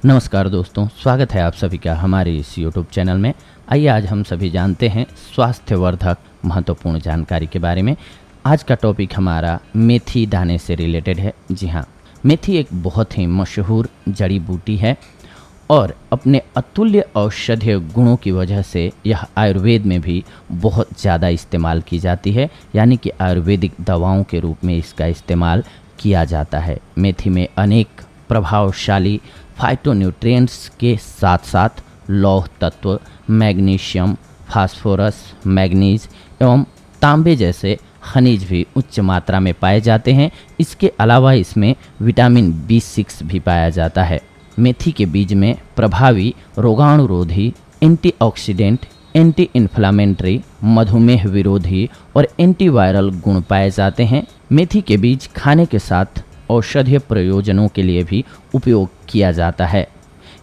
नमस्कार दोस्तों, स्वागत है आप सभी का हमारे इस यूट्यूब चैनल में। आइए आज हम सभी जानते हैं स्वास्थ्यवर्धक महत्वपूर्ण जानकारी के बारे में। आज का टॉपिक हमारा मेथी दाने से रिलेटेड है। जी हाँ, मेथी एक बहुत ही मशहूर जड़ी बूटी है और अपने अतुल्य औषधीय गुणों की वजह से यह आयुर्वेद में भी बहुत ज़्यादा इस्तेमाल की जाती है, यानी कि आयुर्वेदिक दवाओं के रूप में इसका इस्तेमाल किया जाता है। मेथी में अनेक प्रभावशाली फाइटोन्यूट्रिएंट्स के साथ साथ लौह तत्व, मैग्नीशियम, फास्फोरस, मैग्नीज एवं तांबे जैसे खनिज भी उच्च मात्रा में पाए जाते हैं। इसके अलावा इसमें विटामिन B6 भी पाया जाता है। मेथी के बीज में प्रभावी रोगाणुरोधी, एंटीऑक्सीडेंट, एंटी इन्फ्लामेटरी, मधुमेह विरोधी और एंटीवायरल गुण पाए जाते हैं। मेथी के बीज खाने के साथ औषधीय प्रयोजनों के लिए भी उपयोग किया जाता है।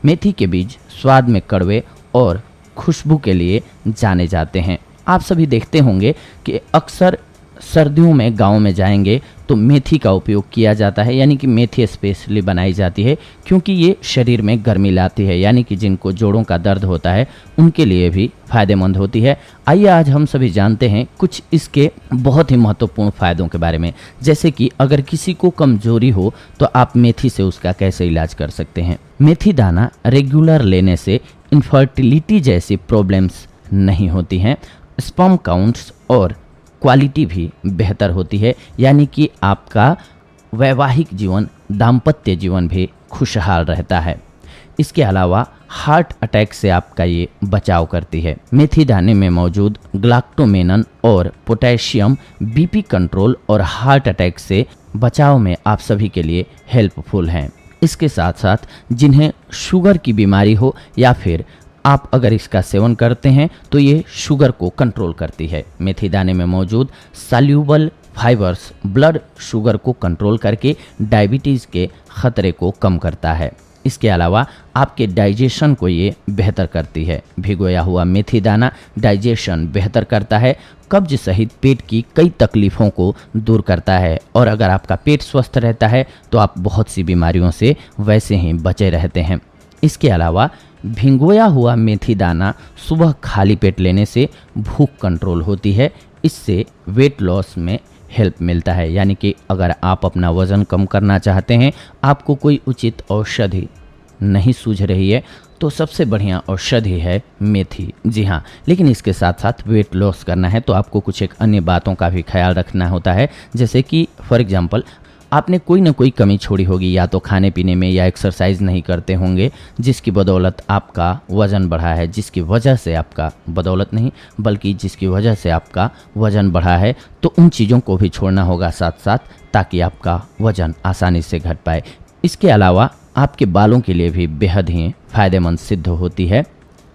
मेथी के बीज स्वाद में कड़वे और खुशबू के लिए जाने जाते हैं। आप सभी देखते होंगे कि अक्सर सर्दियों में गांव में जाएंगे तो मेथी का उपयोग किया जाता है, यानी कि मेथी स्पेशली बनाई जाती है क्योंकि ये शरीर में गर्मी लाती है, यानी कि जिनको जोड़ों का दर्द होता है उनके लिए भी फायदेमंद होती है। आइए आज हम सभी जानते हैं कुछ इसके बहुत ही महत्वपूर्ण फायदों के बारे में, जैसे कि अगर किसी को कमजोरी हो तो आप मेथी से उसका कैसे इलाज कर सकते हैं। मेथी दाना रेगुलर लेने से इनफर्टिलिटी जैसी प्रॉब्लम्स नहीं होती हैं। स्पर्म काउंट्स और क्वालिटी भी बेहतर होती है, यानी कि आपका वैवाहिक जीवन, दाम्पत्य जीवन भी खुशहाल रहता है। इसके अलावा हार्ट अटैक से आपका ये बचाव करती है। मेथी दाने में मौजूद ग्लाक्टोमेनन और पोटेशियम बीपी कंट्रोल और हार्ट अटैक से बचाव में आप सभी के लिए हेल्पफुल हैं। इसके साथ साथ जिन्हें शुगर की बीमारी हो या फिर आप अगर इसका सेवन करते हैं तो ये शुगर को कंट्रोल करती है। मेथी दाने में मौजूद सॉल्यूबल फाइबर्स ब्लड शुगर को कंट्रोल करके डायबिटीज़ के खतरे को कम करता है। इसके अलावा आपके डाइजेशन को ये बेहतर करती है। भिगोया हुआ मेथी दाना डाइजेशन बेहतर करता है, कब्ज सहित पेट की कई तकलीफ़ों को दूर करता है और अगर आपका पेट स्वस्थ रहता है तो आप बहुत सी बीमारियों से वैसे ही बचे रहते हैं। इसके अलावा भिगोया हुआ मेथी दाना सुबह खाली पेट लेने से भूख कंट्रोल होती है। इससे वेट लॉस में हेल्प मिलता है, यानी कि अगर आप अपना वज़न कम करना चाहते हैं, आपको कोई उचित औषधि नहीं सूझ रही है तो सबसे बढ़िया औषधि है मेथी। जी हाँ, लेकिन इसके साथ साथ वेट लॉस करना है तो आपको कुछ एक अन्य बातों का भी ख्याल रखना होता है, जैसे कि फॉर एग्जांपल आपने कोई ना कोई कमी छोड़ी होगी, या तो खाने पीने में या एक्सरसाइज नहीं करते होंगे, जिसकी बदौलत आपका वज़न बढ़ा है, जिसकी वजह से आपका बदौलत नहीं बल्कि जिसकी वजह से आपका वज़न बढ़ा है, तो उन चीज़ों को भी छोड़ना होगा साथ साथ, ताकि आपका वज़न आसानी से घट पाए। इसके अलावा आपके बालों के लिए भी बेहद ही फायदेमंद सिद्ध होती है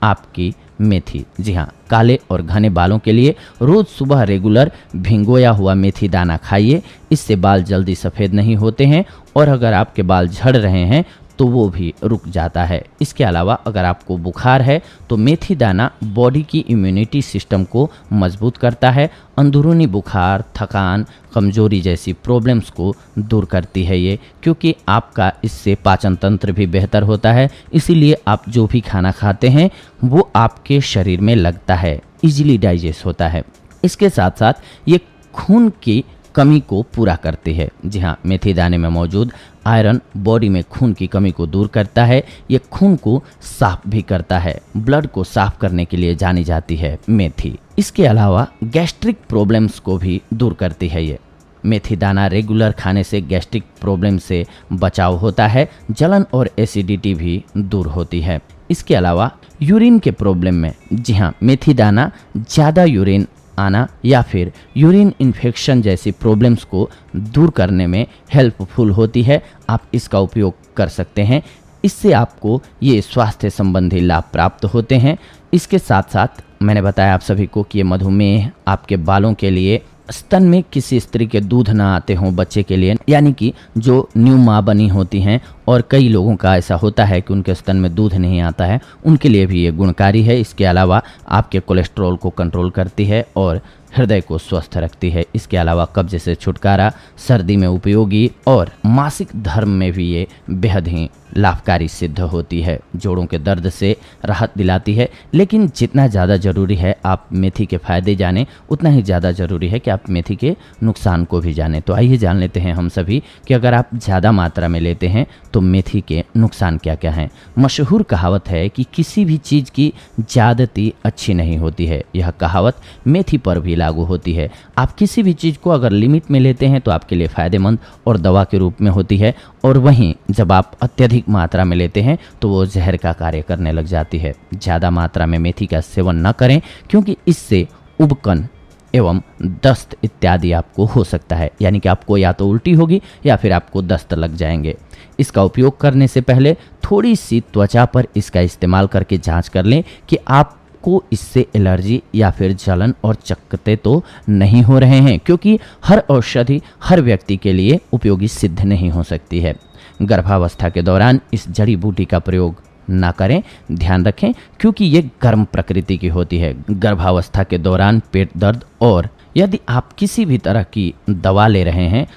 आपकी मेथी। जी हाँ, काले और घने बालों के लिए रोज़ सुबह रेगुलर भिगोया हुआ मेथी दाना खाइए। इससे बाल जल्दी सफ़ेद नहीं होते हैं और अगर आपके बाल झड़ रहे हैं तो वो भी रुक जाता है। इसके अलावा अगर आपको बुखार है तो मेथी दाना बॉडी की इम्यूनिटी सिस्टम को मजबूत करता है। अंदरूनी बुखार, थकान, कमजोरी जैसी प्रॉब्लम्स को दूर करती है ये, क्योंकि आपका इससे पाचन तंत्र भी बेहतर होता है। इसीलिए आप जो भी खाना खाते हैं वो आपके शरीर में लगता है, इजीली डाइजेस्ट होता है। इसके साथ साथ ये खून की कमी को पूरा करती है। जी हाँ, मेथी दाने में मौजूद आयरन बॉडी में खून की कमी को दूर करता है। ये खून को साफ भी करता है। ब्लड को साफ करने के लिए जानी जाती है मेथी। इसके अलावा गैस्ट्रिक प्रॉब्लम्स को भी दूर करती है ये। मेथी दाना रेगुलर खाने से गैस्ट्रिक प्रॉब्लम से बचाव होता है। जलन और एसिडिटी भी दूर होती है। इसके अलावा यूरिन के प्रॉब्लम में, जी हाँ, मेथी दाना ज़्यादा यूरिन आना या फिर यूरिन इन्फेक्शन जैसी प्रॉब्लम्स को दूर करने में हेल्पफुल होती है। आप इसका उपयोग कर सकते हैं। इससे आपको ये स्वास्थ्य संबंधी लाभ प्राप्त होते हैं। इसके साथ साथ मैंने बताया आप सभी को कि ये मधुमेह, आपके बालों के लिए, स्तन में किसी स्त्री के दूध ना आते हों बच्चे के लिए, यानी कि जो न्यू माँ बनी होती हैं और कई लोगों का ऐसा होता है कि उनके स्तन में दूध नहीं आता है, उनके लिए भी ये गुणकारी है। इसके अलावा आपके कोलेस्ट्रॉल को कंट्रोल करती है और हृदय को स्वस्थ रखती है। इसके अलावा कब्ज से छुटकारा, सर्दी में उपयोगी और मासिक धर्म में भी ये बेहद ही लाभकारी सिद्ध होती है, जोड़ों के दर्द से राहत दिलाती है। लेकिन जितना ज़्यादा ज़रूरी है आप मेथी के फ़ायदे जानें, उतना ही ज़्यादा ज़रूरी है कि आप मेथी के नुकसान को भी जानें। तो आइए जान लेते हैं हम सभी कि अगर आप ज़्यादा मात्रा में लेते हैं तो मेथी के नुकसान क्या क्या हैं। मशहूर कहावत है कि किसी भी चीज़ की ज़्यादती अच्छी नहीं होती है। यह कहावत मेथी पर भी लागू होती है। आप किसी भी चीज़ को अगर लिमिट में लेते हैं तो आपके लिए फ़ायदेमंद और दवा के रूप में होती है, और वहीं जब आप अत्यधिक मात्रा में लेते हैं तो वो जहर का कार्य करने लग जाती है। ज़्यादा मात्रा में मेथी का सेवन न करें, क्योंकि इससे उबकन एवं दस्त इत्यादि आपको हो सकता है, यानी कि आपको या तो उल्टी होगी या फिर आपको दस्त लग जाएंगे। इसका उपयोग करने से पहले थोड़ी सी त्वचा पर इसका इस्तेमाल करके जांच कर लें कि आपको इससे एलर्जी या फिर जलन और चकत्ते तो नहीं हो रहे हैं, क्योंकि हर औषधि हर व्यक्ति के लिए उपयोगी सिद्ध नहीं हो सकती है। गर्भावस्था के दौरान इस जड़ी बूटी का प्रयोग ना करें, ध्यान रखें, क्योंकि ये गर्म प्रकृति की होती है। गर्भावस्था के दौरान पेट दर्द और यदि आप किसी भी तरह की दवा ले रहे हैं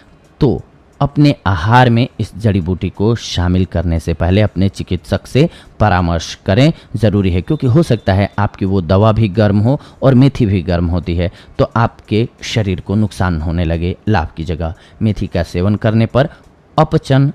तो अपने आहार में इस जड़ी बूटी को शामिल करने से पहले अपने चिकित्सक से परामर्श करें, ज़रूरी है, क्योंकि हो सकता है आपकी वो दवा भी गर्म हो और मेथी भी गर्म होती है तो आपके शरीर को नुकसान होने लगे लाभ की जगह। मेथी का सेवन करने पर अपचन,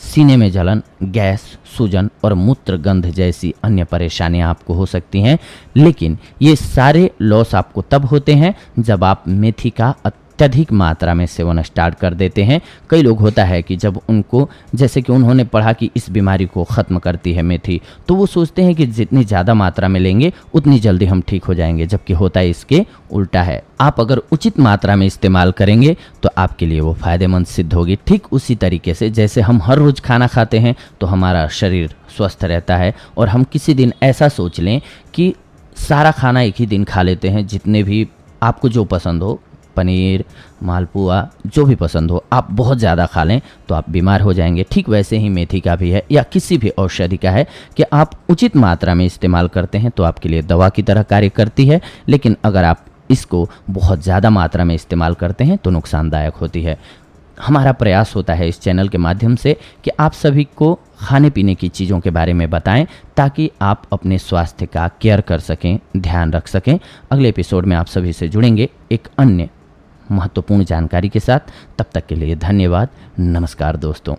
सीने में जलन, गैस, सूजन और मूत्र गंध जैसी अन्य परेशानियां आपको हो सकती हैं। लेकिन ये सारे लॉस आपको तब होते हैं जब आप मेथी का अत्यधिक मात्रा में सेवन स्टार्ट कर देते हैं। कई लोग होता है कि जब उनको, जैसे कि उन्होंने पढ़ा कि इस बीमारी को ख़त्म करती है मेथी, तो वो सोचते हैं कि जितनी ज़्यादा मात्रा में लेंगे उतनी जल्दी हम ठीक हो जाएंगे, जबकि होता है इसके उल्टा है। आप अगर उचित मात्रा में इस्तेमाल करेंगे तो आपके लिए वो फ़ायदेमंद सिद्ध होगी। ठीक उसी तरीके से जैसे हम हर रोज़ खाना खाते हैं तो हमारा शरीर स्वस्थ रहता है, और हम किसी दिन ऐसा सोच लें कि सारा खाना एक ही दिन खा लेते हैं, जितने भी आपको जो पसंद हो, पनीर, मालपुआ, जो भी पसंद हो, आप बहुत ज़्यादा खा लें तो आप बीमार हो जाएंगे। ठीक वैसे ही मेथी का भी है, या किसी भी औषधि का है कि आप उचित मात्रा में इस्तेमाल करते हैं तो आपके लिए दवा की तरह कार्य करती है। लेकिन अगर आप इसको बहुत ज़्यादा मात्रा में इस्तेमाल करते हैं तो नुकसानदायक होती है। हमारा प्रयास होता है इस चैनल के माध्यम से कि आप सभी को खाने पीने की चीज़ों के बारे में बताएं, ताकि आप अपने स्वास्थ्य का केयर कर सकें, ध्यान रख सकें। अगले एपिसोड में आप सभी से जुड़ेंगे एक अन्य महत्वपूर्ण जानकारी के साथ। तब तक के लिए धन्यवाद। नमस्कार दोस्तों।